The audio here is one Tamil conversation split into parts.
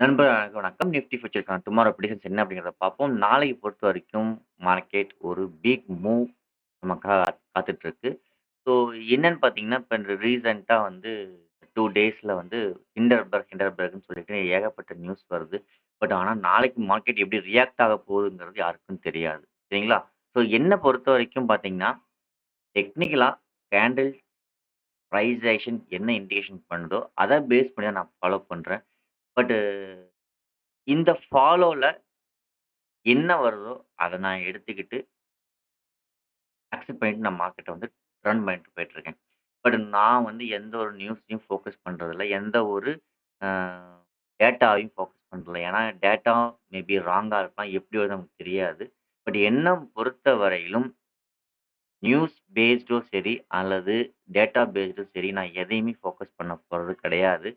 நண்பர் அனைவருக்கும் வணக்கம். நிஃப்டி ஃபியூச்சருக்கான டுமாரோ ப்ரெடிக்ஷன்ஸ் என்ன அப்படிங்கிறத பார்ப்போம். நாளைக்கு பொறுத்தவரைக்கும் மார்க்கெட் ஒரு பிக் மூவ் நமக்காக காத்துட்டு இருக்கு. ஸோ என்னன்னு பார்த்தீங்கன்னா, இப்ப ரீசென்ட்டா வந்து 2 டேஸ்ல வந்து ஹிண்டர்பர்க்ன்னு சொல்லிட்டு ஏகப்பட்ட நியூஸ் வருது. பட் ஆனா நாளைக்கு மார்க்கெட் எப்படி ரியாக்ட் ஆக போகுதுங்கிறது யாருக்கும் தெரியாது. சரிங்களா? ஸோ என்ன பொறுத்தவரைக்கும் பார்த்தீங்கன்னா, டெக்னிக்கலா கேண்டில் பிரைஸ் ஆக்ஷன் என்ன இண்டிகேஷன் பண்ணுதோ, அத பேஸ் பண்ணி தான் நான் ஃபாலோ பண்றேன். பட்டு இந்த ஃபாலோல என்ன வருதோ, அத நான் எடுத்துக்கிட்டு, அக்செப்ட் பண்ணிட்டு நான் மார்க்கெட்ட வந்து ரன் பண்ணிட்டு போயிட்டுருக்கேன். பட் நான் வந்து எந்த ஒரு நியூஸையும் ஃபோக்கஸ் பண்றதில்ல. எந்த ஒரு அ டேட்டாவையும் ஃபோக்கஸ் பண்றதில்ல. ஏன்னா, டேட்டா மேபி ராங்கா இருக்கலாம். எப்படி வரும்னு நமக்கு தெரியாது. பட் என்ன பொறுத்தவரையிலும் நியூஸ் பேஸ்டோ சரி, அல்லது டேட்டா பேஸ்டோ சரி, நான் எதையுமே ஃபோக்கஸ் பண்ண போறது கிடையாது.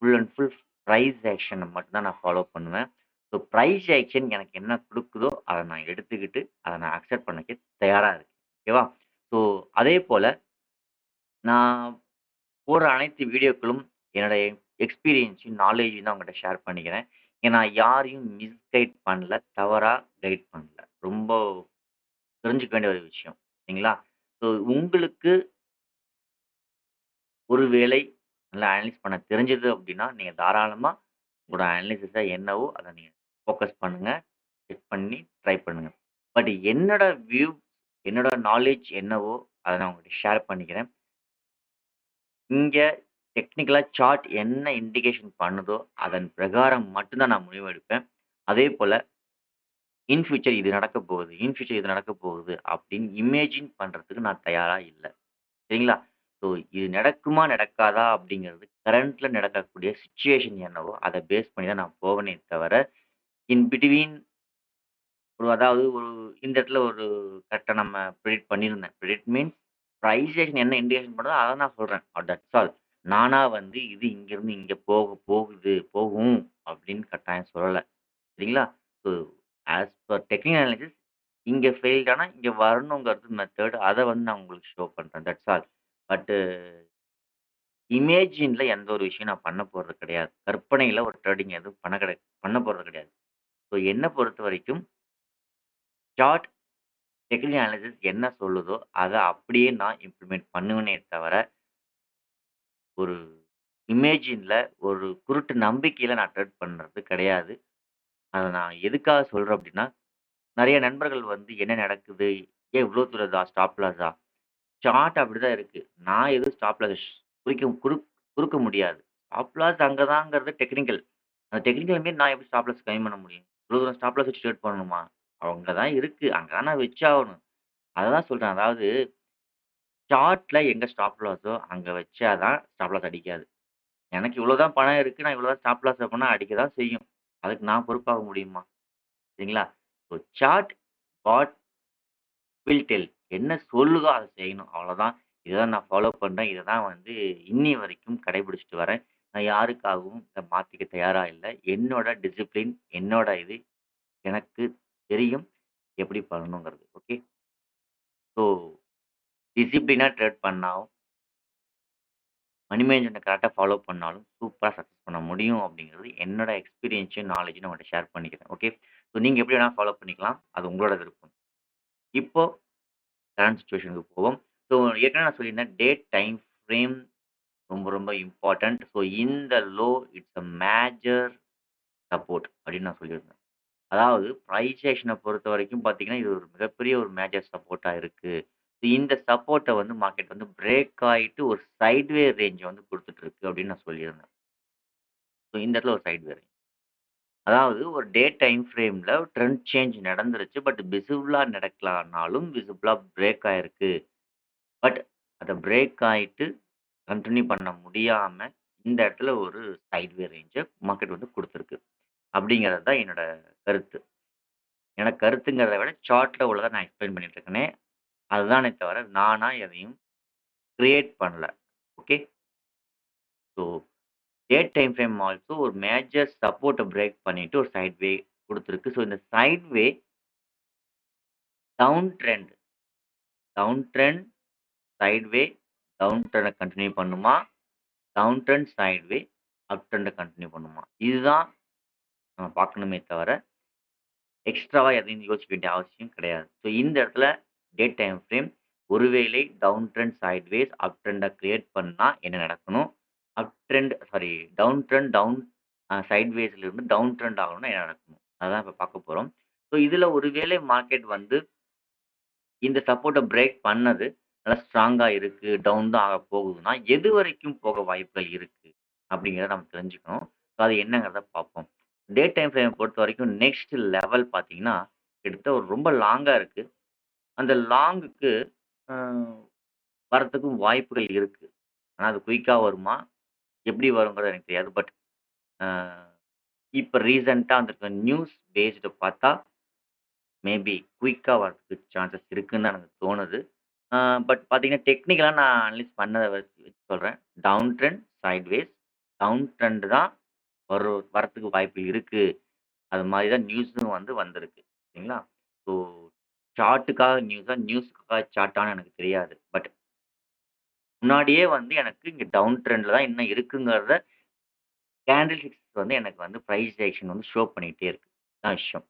ஃபுல் அண்ட் ஃபுல் பிரைஸ் ஆக்ஷன மட்டும் தான் நான் ஃபாலோ பண்ணுவேன். ஸோ பிரைஸ் ஆக்ஷன் எனக்கு என்ன குடுக்குதோ, அத நான் எடுத்துக்கிட்டு, அத நான் அக்செப்ட் பண்ணிக்க தயாரா இருக்கேன். ஓகேவா? ஸோ அதேபோல நான் போடுற அனைத்து வீடியோக்களும் என்னுடைய எக்ஸ்பீரியன்ஸையும், நாலேட்ஜையும் தான் உங்கள்ட்ட ஷேர் பண்ணிக்கிறேன். ஏன்னா யாரையும் மிஸ்கைட் பண்ணல, தவறா கைட் பண்ணல. ரொம்ப தெரிஞ்சுக்க வேண்டிய ஒரு விஷயம். சரிங்களா? ஸோ உங்களுக்கு ஒரு வேளை நல்லா அனலைஸ் பண்ண தெரிஞ்சது அப்படின்னா, நீங்க தாராளமா உங்களோட அனலைசிஸ என்னவோ அத நீங்க ஃபோக்கஸ் பண்ணுங்க. செக் பண்ணி ட்ரை பண்ணுங்க. பட் என்னோட வியூ, என்னோட நாலேட்ஜ் என்னவோ அத நான் உங்ககிட்ட ஷேர் பண்ணிக்கிறேன். இங்க டெக்னிக்கலா சார்ட் என்ன இண்டிகேஷன் பண்ணுதோ, அதன் பிரகாரம் மட்டும் தான் நான் முடிவு எடுப்பேன். அதேபோல இன் ஃபியூச்சர் இது நடக்கப் போகுது, இன் ஃபியூச்சர் இது நடக்கப் போகுது அப்படின்னு இமேஜின் பண்றதுக்கு நான் தயாரா இல்ல. சரிங்களா? ஸோ இது நடக்குமா, நடக்காதா அப்படிங்கிறது கரண்ட்ல நடக்கக்கூடிய சிச்சுவேஷன் என்னவோ, அத பேஸ் பண்ணி தான் நான் போவேனே தவிர, இன் பிட்வீன் அதாவது இந்த இடத்துல ஒரு கரெக்ட்டா நம்ம ப்ரெடிக்ட் பண்ணியிருந்தேன். ப்ரெடிக்ட் மீன்ஸ் பிரைஸேஷன் என்ன இண்டிகேஷன் பண்ணுதோ அத நான் சொல்றேன். That's all. நானா வந்து இது இங்கிருந்து இங்க போகும் அப்படின்னு கட்டாயம் சொல்லல. சரிங்களா? So as per technical analysis இங்க ஃபெயில்ட் ஆனா இங்க வரணுங்கிறது மெத்தட். அத வந்து நான் உங்களுக்கு ஷோ பண்றேன். That's all. பட் இமேஜின்ல எந்த ஒரு விஷயம் நான் பண்ண போறது கிடையாது. கற்பனையில ஒரு ட்ரேடிங் எதுவும் பண்ண போறது கிடையாது. ஸோ என்ன பொறுத்தவரைக்கும் சார்ட் டெக்னிக்கல் அனாலிசிஸ் என்ன சொல்லுதோ, அத அப்படியே நான் இம்ப்ளிமெண்ட் பண்ணுவேனே தவிர, ஒரு இமேஜின்ல ஒரு குருட்டு நம்பிக்கையில நான் ட்ரேட் பண்றது கிடையாது. அத நான் எதுக்காக சொல்றேன் அப்படின்னா, நெறைய நண்பர்கள் வந்து என்ன நடக்குது? ஏன் இவ்ளோ தூரம் ஸ்டாப் லாஸா? சார்ட் அப்படிதான் இருக்கு. நான் எதுவும் ஸ்டாப் லாஸ் குறிக்க குறுக்க முடியாது. ஸ்டாப் லாஸ் அங்க தாங்கிறது டெக்னிக்கல். அந்த டெக்னிக்கல் மீறி நான் எப்படி ஸ்டாப் லாஸ் கம்மி பண்ண முடியும்? இவ்ளோ தூரம் ஸ்டாப் லாஸ் வச்சு ட்ரேட் பண்ணணுமா? அங்க தான் இருக்கு. அங்க தான் நான் வச்சாகணும். அததான் சொல்றேன். அதாவது சார்ட்ல எங்க ஸ்டாப் லாஸோ அங்க வச்சா தான் ஸ்டாப் லாஸ் அடிக்காது. எனக்கு இவ்வளோ தான் பணம் இருக்கு. நான் இவ்வளோ தான் ஸ்டாப் லாஸ் வைப்பேன்னா அடிக்க தான் செய்யும். அதுக்கு நான் பொறுப்பாக முடியுமா? சரிங்களா? So chart what will tell. என்ன சொல்லுதோ அத செய்யணும். அவ்வளோதான். இத தான் நான் ஃபாலோ பண்றேன். இத தான் வந்து இன்னி வரைக்கும் கடைபிடிச்சுட்டு வரேன். நான் யாருக்காகவும் இத மாத்திக்க தயாரா இல்ல. என்னோட டிசிப்ளின், என்னோட இது எனக்கு தெரியும். எப்படி பண்ணணுங்கிறது. ஓகே. ஸோ டிசிப்ளினா ட்ரேட் பண்ணா மணி மேனேஜ்மெண்ட்ட கரெக்ட்டா ஃபாலோ பண்ணாலும், சூப்பரா சக்சஸ் பண்ண முடியும் அப்படிங்கிறது என்னோட எக்ஸ்பீரியன்ஸையும், நாலேட்ஜும் நான் உங்கள்ட்ட ஷேர் பண்ணிக்கிறேன். ஓகே. ஸோ நீங்க எப்படி வேணா ஃபாலோ பண்ணிக்கலாம். அது உங்களோட விருப்பம். இப்போ கரண்ட் சிச்சுவேஷனுக்கு போவோம். ஸோ ஏற்கனவே நான் சொல்லியிருந்தேன், டேட் டைம் ஃப்ரேம் ரொம்ப ரொம்ப இம்பார்ட்டன்ட். ஸோ இந்த low it's a major support அப்படின்னு நான் சொல்லியிருந்தேன். அதாவது பிரைஸ் ஆக்ஷன பொறுத்தவரைக்கும் பார்த்தீங்கன்னா, இது ஒரு மிகப்பெரிய ஒரு மேஜர் சப்போர்ட்டா இருக்கு. இந்த சப்போர்ட்ட வந்து மார்க்கெட் வந்து பிரேக் ஆயிட்டு ஒரு சைட்வே ரேஞ்ச வந்து குடுத்துட்டு இருக்கு அப்படின்னு நான் சொல்லியிருந்தேன். ஸோ இந்த இடத்துல ஒரு சைட்வே ரேஞ்ச். அதாவது ஒரு டே டைம் ஃப்ரேம்ல ட்ரெண்ட் சேஞ்ச் நடந்துருச்சு. பட் விசிபிளா நடக்கலனாலும் விசிபிளா பிரேக் ஆயிருக்கு. பட் அத பிரேக் ஆயிட்டு கன்டின்யூ பண்ண முடியாம, இந்த இடத்துல ஒரு சைட்வே ரேஞ்ச மார்க்கெட் வந்து குடுத்துருக்கு. அப்படிங்கிறது தான் என்னோட கருத்து. என்னோட கருத்துங்கிறத விட சார்ட்ல உள்ளத நான் எக்ஸ்பிளைன் பண்ணிட்டு இருக்கேனே. அதுதானே தவிர நானா எதையும் கிரியேட் பண்ணல. Okay. So day time frame also ஒரு மேஜர் சப்போர்ட்ட பிரேக் பண்ணிட்டு ஒரு சைட்வே குடுத்துருக்கு. ஸோ இந்த sideway down trend down trend, sideway, down ட்ரெண்ட கன்டின்யூ பண்ணுமா? டவுன் ட்ரெண்ட், சைட்வே, அப் ட்ரெண்ட கன்டின்யூ பண்ணுமா? இதுதான் நம்ம பார்க்கணுமே தவிர, எக்ஸ்ட்ராவா எதையும் யோசிக்க வேண்டிய அவசியம் கிடையாது. ஸோ இந்த இடத்துல டே டைம் ஃப்ரேம் ஒருவேளை டவுன் ட்ரெண்ட், சைட்வேஸ், அப் ட்ரெண்ட கிரியேட் பண்ணா என்ன நடக்கணும்? Up trend sorry down trend சைட்வேஸ்ல இருந்து டவுன் ட்ரெண்ட் ஆகணும்னா என்ன நடக்கணும்? அதான் இப்ப பார்க்க போறோம். ஸோ இதுல ஒருவேளை மார்க்கெட் வந்து இந்த சப்போர்ட்ட பிரேக் பண்ணது நல்லா ஸ்ட்ராங்கா இருக்கு. டவுன் தான் ஆகப் போகுதுன்னா, எதுவரைக்கும் போக வாய்ப்புகள் இருக்கு? அப்படிங்கிறத நம்ம தெரிஞ்சுக்கணும். ஸோ அது என்னங்கிறத பார்ப்போம். டே டைம் ஃப்ரேம பொறுத்தவரைக்கும் நெக்ஸ்ட் லெவல் பார்த்தீங்கன்னா, கிட்டத்தட்ட ஒரு ரொம்ப லாங்கா இருக்கு. அந்த லாங்குக்கு அ வரத்துக்கும் வாய்ப்புகள் இருக்கு. ஆனா அது குயிக்கா வருமா? எப்படி வருங்கிறது எனக்கு தெரியாது. பட் அ இப்ப ரீசென்ட்டா வந்திருக்க நியூஸ் பேஸ்டு பார்த்தா மேபி குயிக்கா வரதுக்கு சான்சஸ் இருக்குன்னு தான் எனக்கு தோணுது. ஆ பட் பார்த்தீங்கன்னா, டெக்னிக்கலா நான் அனலைஸ் பண்ணத வச்சு வச்சு சொல்றேன். Down trend, sideways, down trend தான் வரத்துக்கு வாய்ப்பு இருக்கு. அது மாரி தான் நியூஸும் வந்து வந்திருக்கு. சரிங்களா? ஸோ சார்ட்டுக்காக நியூஸா, நியூஸுக்காக சார்ட்டான்னு எனக்கு தெரியாது. பட் முன்னாடியே வந்து எனக்கு இங்க டவுன் ட்ரெண்ட்ல தான் இன்னும் இருக்குங்கிறத கேண்டில் ஸ்டிக்ஸ் வந்து எனக்கு வந்து பிரைஸ் ஆக்ஷன் வந்து ஷோ பண்ணிட்டே இருக்கு. அதான் விஷயம்.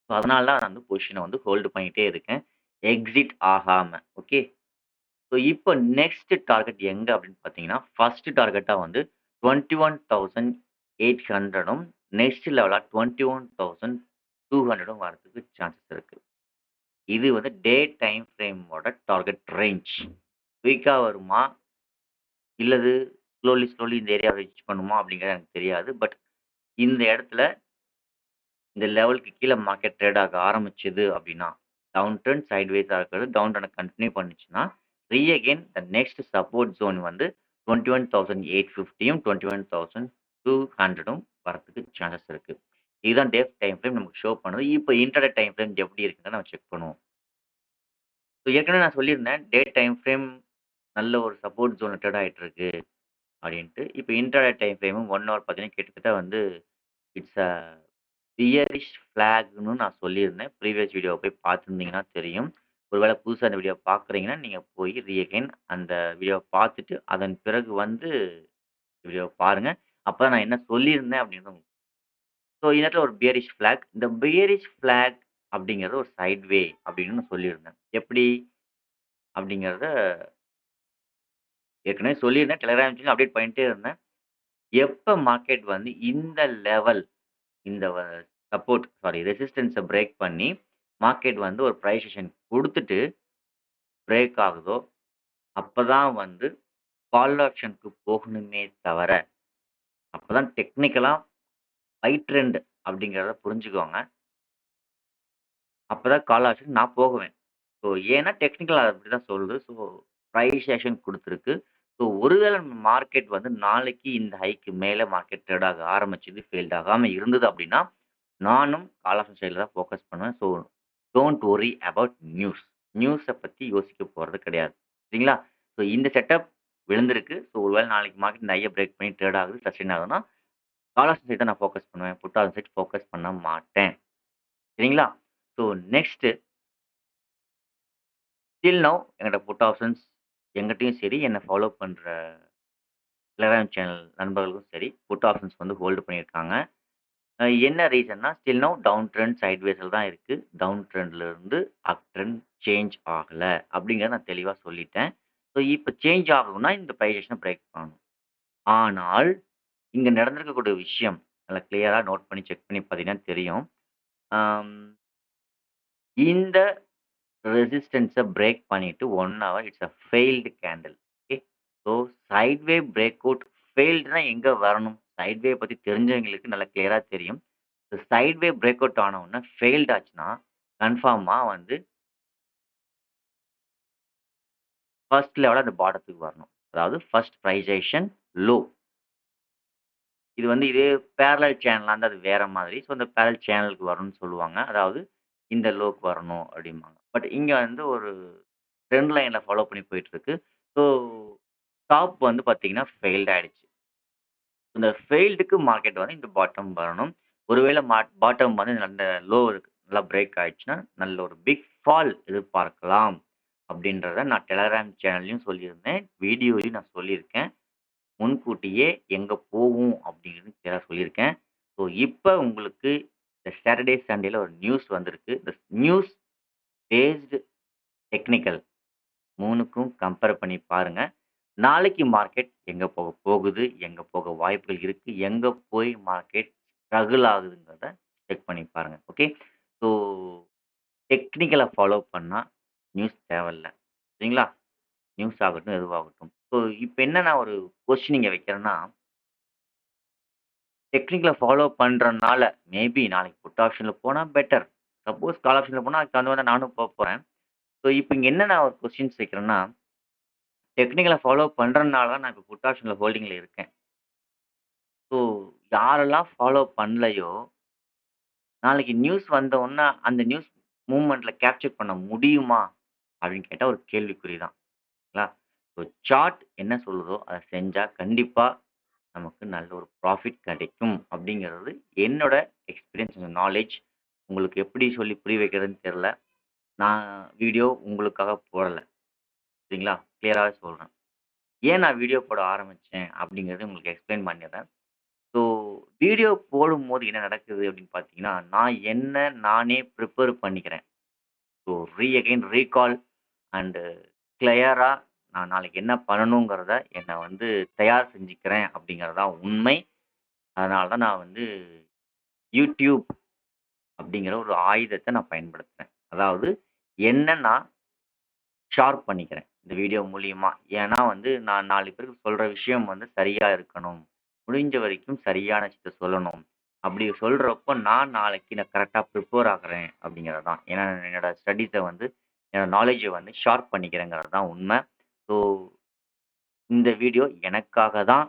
ஸோ அதனால தான் நான் வந்து பொசிஷன வந்து ஹோல்டு பண்ணிட்டே இருக்கேன். எக்ஸிட் ஆகாம. ஓகே. ஸோ இப்போ நெக்ஸ்ட் டார்கெட் எங்க அப்படின்னு பார்த்தீங்கன்னா, ஃபர்ஸ்ட் டார்கெட்டா வந்து 21,800ம் நெக்ஸ்ட் லெவலா 21,200ம் வரதுக்கு சான்சஸ் இருக்கு. இது வந்து டே டைம் ஃப்ரேமோட டார்கெட் ரேஞ்ச். குயிக்கா வருமா? இல்லது ஸ்லோலி இந்த ஏரியாவ ரீச் பண்ணுமா? அப்படிங்கிறது எனக்கு தெரியாது. பட் இந்த இடத்துல இந்த லெவலுக்கு கீழ மார்க்கெட் ட்ரேட் ஆக ஆரம்பிச்சது அப்படின்னா, டவுன் ட்ரெண்ட் சைட்வேஸா இருக்கிறது டவுன் ட்ரெண்ட கன்டின்யூ பண்ணுச்சுன்னா, again the next support zone வந்து 21,850யும் 21,200ம் வரதுக்கு சான்சஸ் இருக்கு. இதுதான் டே டைம் ஃப்ரேம் நமக்கு ஷோ பண்ணுது. இப்போ இன்ட்ராடே டைம் ஃப்ரேம் எப்படி இருக்குன்னு நம்ம செக் பண்ணுவோம். ஸோ ஏற்கனவே நான் சொல்லியிருந்தேன், டே டைம் ஃப்ரேம் நல்ல ஒரு சப்போர்ட் ஜோன்ல ட்ரேட் ஆயிட்டு இருக்கு அப்படின்ட்டு. இப்போ இன்ட்ராடே டைம் ஃப்ரேமும் 1 ஹவர் பார்த்தீங்கன்னா, கிட்டத்தட்ட வந்து இட்ஸ் அ பியரிஷ் ஃபிளாக்ன்னு நான் சொல்லியிருந்தேன். ப்ரீவியஸ் வீடியோவ போய் பார்த்துருந்தீங்கன்னா தெரியும். ஒருவேள புதுசா இந்த வீடியோ பார்க்குறீங்கன்னா, நீங்க போய் அகைன் அந்த வீடியோவ பார்த்துட்டு, அதன் பிறகு வந்து வீடியோவ பாருங்க. அப்பதான் நான் என்ன சொல்லியிருந்தேன் அப்படின்றது உங்களுக்கு ஸோ இந்த இடத்துல ஒரு பியரிஷ் ஃபிளாக். இந்த பியரிஷ் ஃபிளாக் அப்படிங்கிறது ஒரு சைட்வே அப்படின்னு நான் சொல்லியிருந்தேன். எப்படி அப்படிங்கிறத ஏற்கனவே சொல்லியிருந்தேன். டெலகிராம் சேனல்ல அப்டேட் பண்ணிட்டே இருந்தேன். எப்ப மார்க்கெட் வந்து இந்த லெவல் இந்த ரெசிஸ்டன்ஸ பிரேக் பண்ணி, மார்க்கெட் வந்து ஒரு பிரைஸ் செஷன் குடுத்துட்டு பிரேக் ஆகுதோ, அப்பதான் வந்து கால் ஆப்ஷனுக்கு போகணுமே தவிர, அப்பதான் டெக்னிக்கலா பை ட்ரெண்ட் அப்படிங்கிறத புரிஞ்சுக்கோங்க. அப்பதான் கால் ஆப்ஷன் நான் போகுவேன். ஸோ ஏன்னா டெக்னிக்கல் அது அப்படிதான் சொல்லுது. ஸோ பிரைஸ் ஆக்ஷன் குடுத்துருக்கு. ஸோ ஒருவேள மார்க்கெட் வந்து நாளைக்கு இந்த ஹைக்கு மேல மார்க்கெட் ட்ரேட் ஆக ஆரம்பிச்சது, ஃபெயில்ட் ஆகாம இருந்தது அப்படின்னா, நானும் கால் ஆப்ஷன் சைட்ல தான் ஃபோக்கஸ் பண்ணுவேன். So don't worry about news. நியூஸ பத்தி யோசிக்க போறது கிடையாது. சரிங்களா? ஸோ இந்த செட்டப் விழுந்திருக்கு. ஸோ ஒருவேள நாளைக்கு மார்க்கெட் இந்த ஹைய பிரேக் பண்ணி ட்ரேட் ஆகுது, சஸ்டெயின் ஆகுதுன்னா, கால் ஆப்ஷன் சைட் தான் நான் ஃபோக்கஸ் பண்ணுவேன். புட் ஆப்ஷன் சைட் ஃபோக்கஸ் பண்ண மாட்டேன். சரிங்களா? ஸோ நெக்ஸ்ட் டில் நவ் என்கிட்ட புட் ஆப்ஷன்ஸ் எங்கிட்டயும் சரி, என்ன ஃபாலோ பண்ற டெலகிராம் சேனல் நண்பர்களுக்கும் சரி, புட் ஆப்ஷன்ஸ் வந்து ஹோல்டு பண்ணியிருக்காங்க. என்ன ரீசன்னா, ஸ்டில் நவ் டவுன் ட்ரெண்ட் சைட்வேஸ்ல தான் இருக்கு. டவுன் ட்ரெண்ட்ல இருந்து அப் ட்ரெண்ட் சேஞ்ச் ஆகல. அப்படிங்கிறத நான் தெளிவா சொல்லிட்டேன். ஸோ இப்ப சேஞ்ச் ஆகணும்னா இந்த பிரைஸ் பிரேக் பண்ணணும். ஆனால், இங்க நடந்திருக்கக்கூடிய விஷயம் நல்லா கிளியரா நோட் பண்ணி செக் பண்ணி பார்த்தீங்கன்னா தெரியும். அம் இந்த ரெசிஸ்டன்ஸ பிரேக் பண்ணிட்டு 1 hour it's a failed candle. Okay. So sideway break out ஃபெயில்டுனா எங்க வரணும்? சைட்வே பத்தி தெரிஞ்சவங்களுக்கு நல்லா கிளியரா தெரியும். சைட்வே பிரேக் அவுட் ஆன உடனே ஃபெயில்ட் ஆச்சுன்னா, கன்ஃபார்மா வந்து ஃபர்ஸ்ட் லெவலா அந்த பாட்டத்துக்கு வரணும். அதாவது ஃபர்ஸ்ட் பிரைசேஷன் லோ. இது வந்து இதே பேரலல் சேனலா இருந்தா அது வேற மாதிரி. ஸோ, இந்த பேரலல் சேனலுக்கு வரணும்னு சொல்லுவாங்க. அதாவது இந்த லோக்கு வரணும் அப்படிம்பாங்க. பட் இங்க வந்து ஒரு ட்ரெண்ட் லைன்ல ஃபாலோ பண்ணி போயிட்டு இருக்கு. ஸோ, டாப் வந்து பார்த்தீங்கன்னா ஃபெயில்ட் ஆயிடுச்சு. இந்த ஃபெயில்டுக்கு மார்க்கெட் வந்து இந்த பாட்டம் வரணும். ஒருவேள பாட்டம் வந்து அந்த லோ இருக்கு. நல்லா பிரேக் ஆயிடுச்சுன்னா, நல்ல ஒரு பிக் ஃபால் எதிர்பார்க்கலாம். அப்படின்றத நான் டெலகிராம் சேனல்லயும் சொல்லியிருந்தேன். வீடியோலயும் நான் சொல்லியிருக்கேன். முன்கூட்டியே எங்க போகும் அப்படிங்கிறது கிளியரா சொல்லியிருக்கேன். ஸோ இப்ப உங்களுக்கு இந்த சாட்டர்டே, சண்டேல ஒரு நியூஸ் வந்திருக்கு. இந்த நியூஸ் பேஸ்டு டெக்னிக்கல் 3க்கும் கம்பேர் பண்ணி பாருங்க. நாளைக்கு மார்க்கெட் எங்க போக போகுது? எங்க போக வாய்ப்புகள் இருக்கு? எங்க போய் மார்க்கெட் ஸ்ட்ரகிள் ஆகுதுங்கிறத செக் பண்ணி பாருங்க. ஓகே. ஸோ டெக்னிக்கல ஃபாலோ பண்ணா நியூஸ் தேவையில்ல. சரிங்களா? நியூஸ் ஆகட்டும், எதுவாகட்டும். ஸோ இப்ப என்ன நான் ஒரு கொஸ்டின் இங்க வைக்கிறேன்னா, டெக்னிக்கல ஃபாலோ பண்றனால மேபி நாளைக்கு புட் ஆப்ஷன்ல போனா பெட்டர். சப்போஸ் கால் ஆப்ஷன்ல போனா அதுக்கு தகுந்த மாரி தான் நானும் போப்போறேன். ஸோ இப்ப இங்க என்ன நான் ஒரு கொஸ்டின்ஸ் வைக்கிறேன்னா, டெக்னிக்கல ஃபாலோ பண்றனால தான் நான் இப்ப புட் ஆப்ஷன்ல ஹோல்டிங்ல இருக்கேன். ஸோ யாரெல்லாம் ஃபாலோ பண்ணலையோ, நாளைக்கு நியூஸ் வந்த உடனே அந்த நியூஸ் மூவ்மெண்ட்ல கேப்சர் பண்ண முடியுமா? அப்படின்னு கேட்டா ஒரு கேள்விக்குறி தான். ங்களா? ஸோ சார்ட் என்ன சொல்லுதோ அத செஞ்சா கண்டிப்பா நமக்கு நல்ல ஒரு ப்ராஃபிட் கிடைக்கும் அப்படிங்கிறது என்னோட எக்ஸ்பீரியன்ஸ் அண்ட் நாலேட்ஜ். உங்களுக்கு எப்படி சொல்லி புரிய வைக்கிறதுன்னு தெரியல. நான் வீடியோ உங்களுக்காக போடல. சரிங்களா? கிளியராவே சொல்றேன். ஏன் நான் வீடியோ போட ஆரம்பிச்சேன் அப்படிங்கிறத உங்களுக்கு எக்ஸ்பிளைன் பண்ணிடுறேன். ஸோ வீடியோ போடும்போது என்ன நடக்குது அப்படின்னு பார்த்தீங்கன்னா, நான் என்ன நானே ப்ரிப்பேர் பண்ணிக்கிறேன். ஸோ அகைன் ரீகால் அண்டு கிளியரா நான் நாளைக்கு என்ன பண்ணணுங்கிறத என்ன வந்து தயார் செஞ்சுக்கிறேன் அப்படிங்கிறது தான் உண்மை. அதனால தான் நான் வந்து யூடியூப் அப்படிங்கிற ஒரு ஆயுதத்த நான் பயன்படுத்துறேன். அதாவது என்ன நான் ஷார்ப் பண்ணிக்கிறேன். இந்த வீடியோ மூலியமா. ஏன்னா வந்து நான் 4 பேருக்கு சொல்ற விஷயம் வந்து சரியா இருக்கணும். முடிஞ்ச வரைக்கும் சரியான விஷயத்த சொல்லணும். அப்படி சொல்றப்போ நான் நாளைக்கு கரெக்ட்டா ப்ரிப்பேர் ஆகுறேன் அப்படிங்கிறது தான். ஏன்னா என்னோட ஸ்டடீஸ வந்து என்னோட நாலேட்ஜ வந்து ஷார்ப் பண்ணிக்கிறேங்கிறது தான் உண்ம. ஸோ இந்த வீடியோ எனக்காக தான்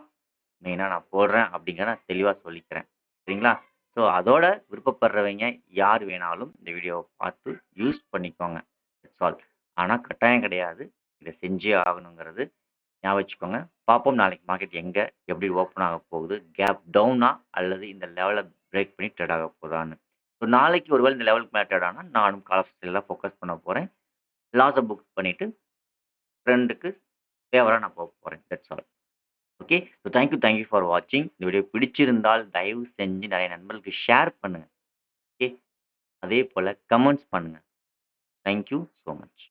மெயினா நான் போடுறேன் அப்படிங்கிறத நான் தெளிவா சொல்லிக்கிறேன். சரிங்களா? ஸோ அதோட விருப்பப்படுறவைங்க யார் வேணாலும் இந்த வீடியோவ பார்த்து யூஸ் பண்ணிக்கோங்க. That's all. ஆனா கட்டாயம் கிடையாது. இத செஞ்சே ஆகணுங்கிறது ஞாபகம் வச்சுக்கோங்க. பார்ப்போம் நாளைக்கு மார்க்கெட் எங்க, எப்படி ஓப்பன் ஆக போகுது? கேப் டவுனா அல்லது இந்த லெவல பிரேக் பண்ணி ட்ரேட் ஆக போதான்னு. ஸோ நாளைக்கு ஒரு வேள இந்த லெவலுக்கு மேல ட்ரேட் ஆனா நானும் கால் ஆஃப் சேல்ல ஃபோக்கஸ் பண்ண போறேன். லாஸ புக் பண்ணிட்டு ட்ரெண்டுக்கு ஃபேவரா நான் போறேன். That's all. Okay. So thank you for வாட்சிங். இந்த வீடியோ பிடிச்சிருந்தால் தயவு செஞ்சு நெறைய நண்பர்களுக்கு ஷேர் பண்ணுங்க. ஓகே. அதேபோல கமெண்ட்ஸ் பண்ணுங்க. Thank you so much.